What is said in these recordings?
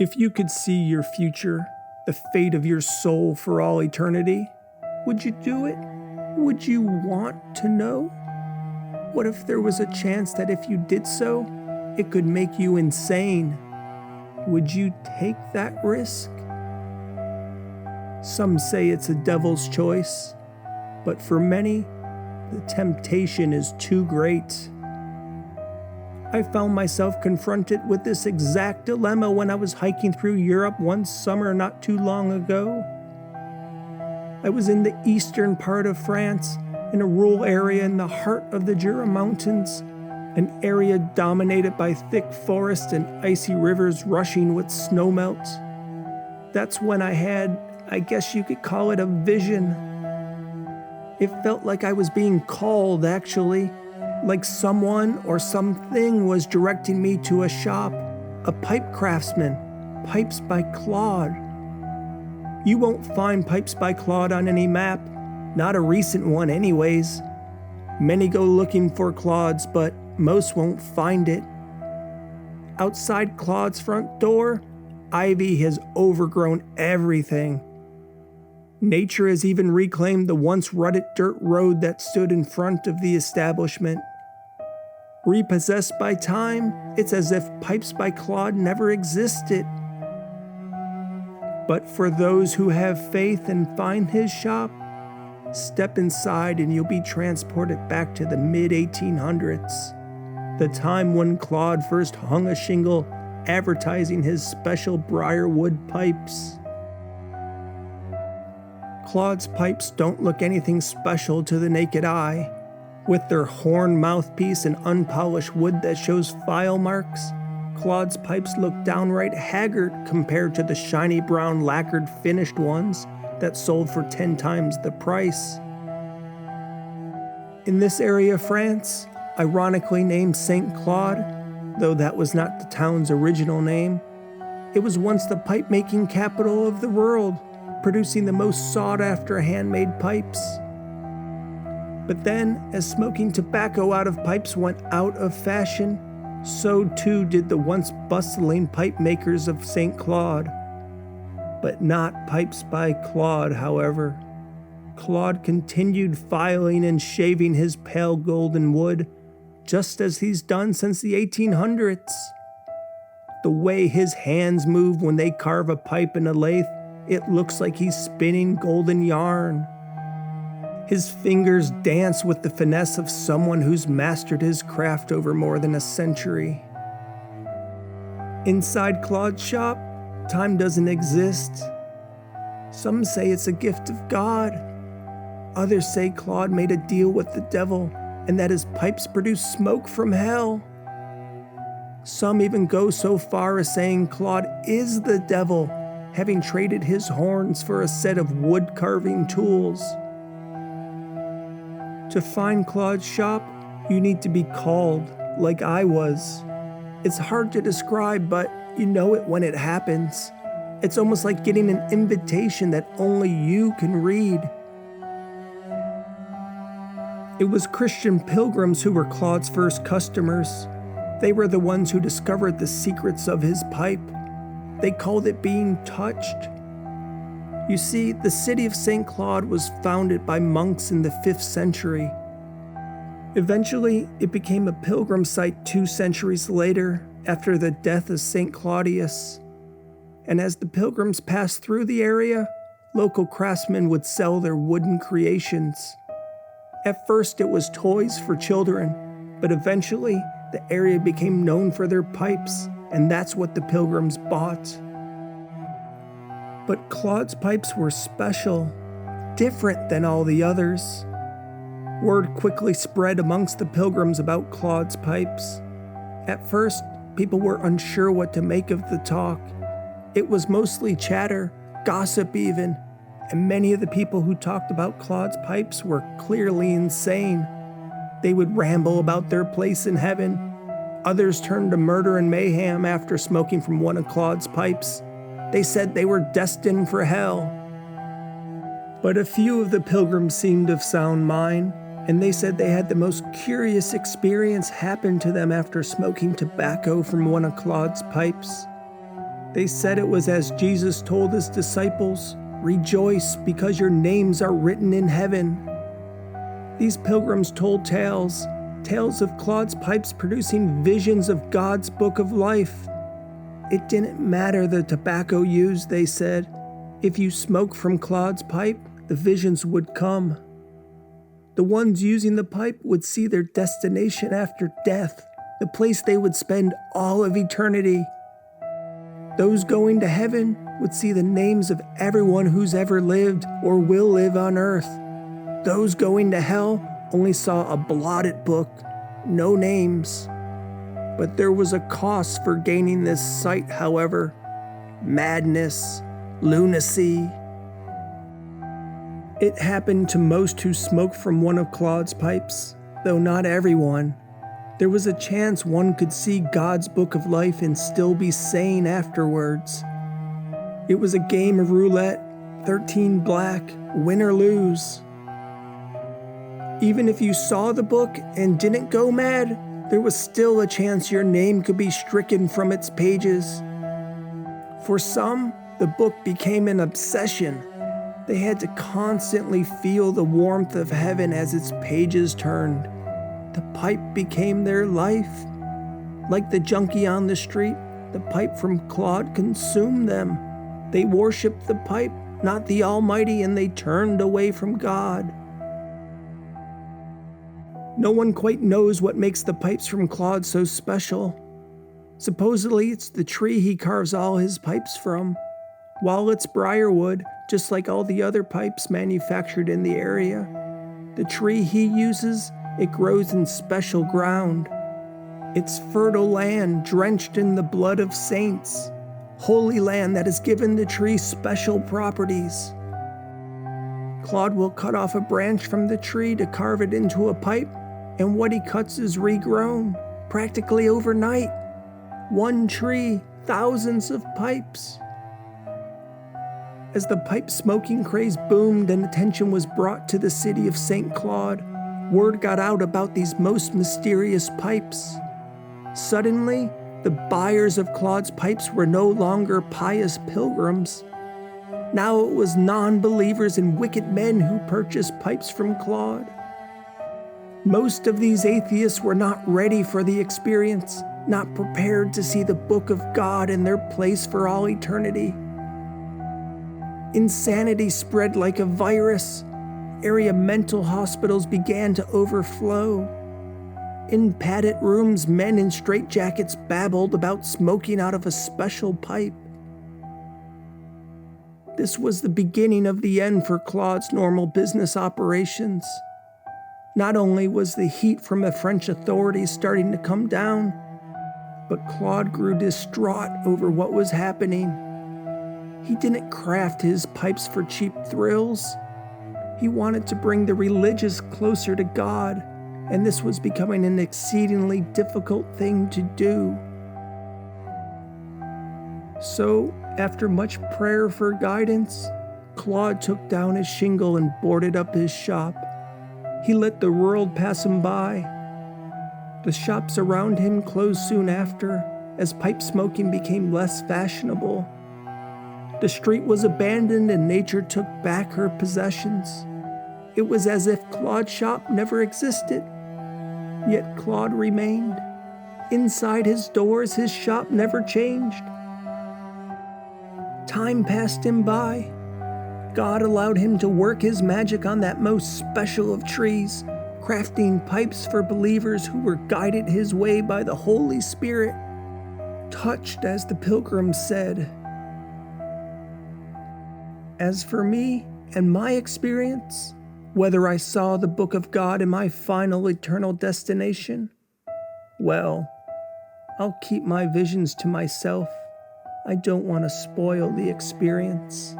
If you could see your future, the fate of your soul for all eternity, would you do it? Would you want to know? What if there was a chance that if you did so, it could make you insane? Would you take that risk? Some say it's a devil's choice, but for many, the temptation is too great. I found myself confronted with this exact dilemma when I was hiking through Europe one summer not too long ago. I was in the eastern part of France, in a rural area in the heart of the Jura Mountains, an area dominated by thick forests and icy rivers rushing with snowmelt. That's when I had, I guess you could call it, a vision. It felt like I was being called, actually, like someone or something was directing me to a shop, a pipe craftsman, Pipes by Claude. You won't find Pipes by Claude on any map, not a recent one anyways. Many go looking for Claude's, but most won't find it. Outside Claude's front door, ivy has overgrown everything. Nature has even reclaimed the once rutted dirt road that stood in front of the establishment. Repossessed by time, it's as if Pipes by Claude never existed. But for those who have faith and find his shop, step inside and you'll be transported back to the mid-1800s, the time when Claude first hung a shingle advertising his special briarwood pipes. Claude's pipes don't look anything special to the naked eye. With their horn mouthpiece and unpolished wood that shows file marks, Claude's pipes look downright haggard compared to the shiny brown lacquered finished ones that sold for 10 times the price. In this area of France, ironically named Saint-Claude, though that was not the town's original name, it was once the pipe-making capital of the world, producing the most sought-after handmade pipes. But then, as smoking tobacco out of pipes went out of fashion, so too did the once bustling pipe makers of Saint-Claude. But not Pipes by Claude, however. Claude continued filing and shaving his pale golden wood, just as he's done since the 1800s. The way his hands move when they carve a pipe in a lathe, it looks like he's spinning golden yarn. His fingers dance with the finesse of someone who's mastered his craft over more than a century. Inside Claude's shop, time doesn't exist. Some say it's a gift of God. Others say Claude made a deal with the devil and that his pipes produce smoke from hell. Some even go so far as saying Claude is the devil, having traded his horns for a set of wood-carving tools. To find Claude's shop, you need to be called, like I was. It's hard to describe, but you know it when it happens. It's almost like getting an invitation that only you can read. It was Christian pilgrims who were Claude's first customers. They were the ones who discovered the secrets of his pipe. They called it being touched. You see, the city of Saint-Claude was founded by monks in the 5th century. Eventually, it became a pilgrim site 2 centuries later, after the death of St. Claudius. And as the pilgrims passed through the area, local craftsmen would sell their wooden creations. At first, it was toys for children, but eventually, the area became known for their pipes, and that's what the pilgrims bought. But Claude's pipes were special, different than all the others. Word quickly spread amongst the pilgrims about Claude's pipes. At first, people were unsure what to make of the talk. It was mostly chatter, gossip even, and many of the people who talked about Claude's pipes were clearly insane. They would ramble about their place in heaven. Others turned to murder and mayhem after smoking from one of Claude's pipes. They said they were destined for hell. But a few of the pilgrims seemed of sound mind, and they said they had the most curious experience happen to them after smoking tobacco from one of Claude's pipes. They said it was as Jesus told his disciples, "Rejoice, because your names are written in heaven." These pilgrims told tales of Claude's pipes producing visions of God's book of life. It didn't matter the tobacco used, they said. If you smoke from Claude's pipe, the visions would come. The ones using the pipe would see their destination after death, the place they would spend all of eternity. Those going to heaven would see the names of everyone who's ever lived or will live on earth. Those going to hell only saw a blotted book, no names. But there was a cost for gaining this sight, however. Madness, lunacy. It happened to most who smoked from one of Claude's pipes, though not everyone. There was a chance one could see God's book of life and still be sane afterwards. It was a game of roulette, 13 black, win or lose. Even if you saw the book and didn't go mad, there was still a chance your name could be stricken from its pages. For some, the book became an obsession. They had to constantly feel the warmth of heaven as its pages turned. The pipe became their life. Like the junkie on the street, the pipe from Claude consumed them. They worshiped the pipe, not the Almighty, and they turned away from God. No one quite knows what makes the pipes from Claude so special. Supposedly, it's the tree he carves all his pipes from. While it's briarwood, just like all the other pipes manufactured in the area, the tree he uses, it grows in special ground. It's fertile land drenched in the blood of saints, holy land that has given the tree special properties. Claude will cut off a branch from the tree to carve it into a pipe, and what he cuts is regrown, practically overnight. One tree, thousands of pipes. As the pipe smoking craze boomed and attention was brought to the city of Saint-Claude, word got out about these most mysterious pipes. Suddenly, the buyers of Claude's pipes were no longer pious pilgrims. Now it was non-believers and wicked men who purchased pipes from Claude. Most of these atheists were not ready for the experience, not prepared to see the book of God in their place for all eternity. Insanity spread like a virus. Area mental hospitals began to overflow. In padded rooms, men in straitjackets babbled about smoking out of a special pipe. This was the beginning of the end for Claude's normal business operations. Not only was the heat from the French authorities starting to come down, but Claude grew distraught over what was happening. He didn't craft his pipes for cheap thrills. He wanted to bring the religious closer to God, and this was becoming an exceedingly difficult thing to do. So, after much prayer for guidance, Claude took down his shingle and boarded up his shop. He let the world pass him by. The shops around him closed soon after, as pipe smoking became less fashionable. The street was abandoned and nature took back her possessions. It was as if Claude's shop never existed. Yet Claude remained. Inside his doors, his shop never changed. Time passed him by. God allowed him to work his magic on that most special of trees, crafting pipes for believers who were guided his way by the Holy Spirit, touched as the pilgrims said. As for me and my experience, whether I saw the book of God in my final eternal destination, well, I'll keep my visions to myself. I don't want to spoil the experience.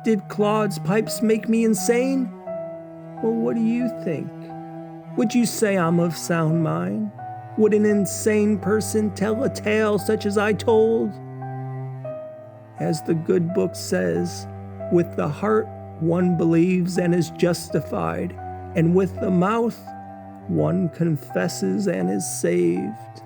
Did Claude's pipes make me insane? Well, what do you think? Would you say I'm of sound mind? Would an insane person tell a tale such as I told? As the good book says, with the heart one believes and is justified, and with the mouth one confesses and is saved.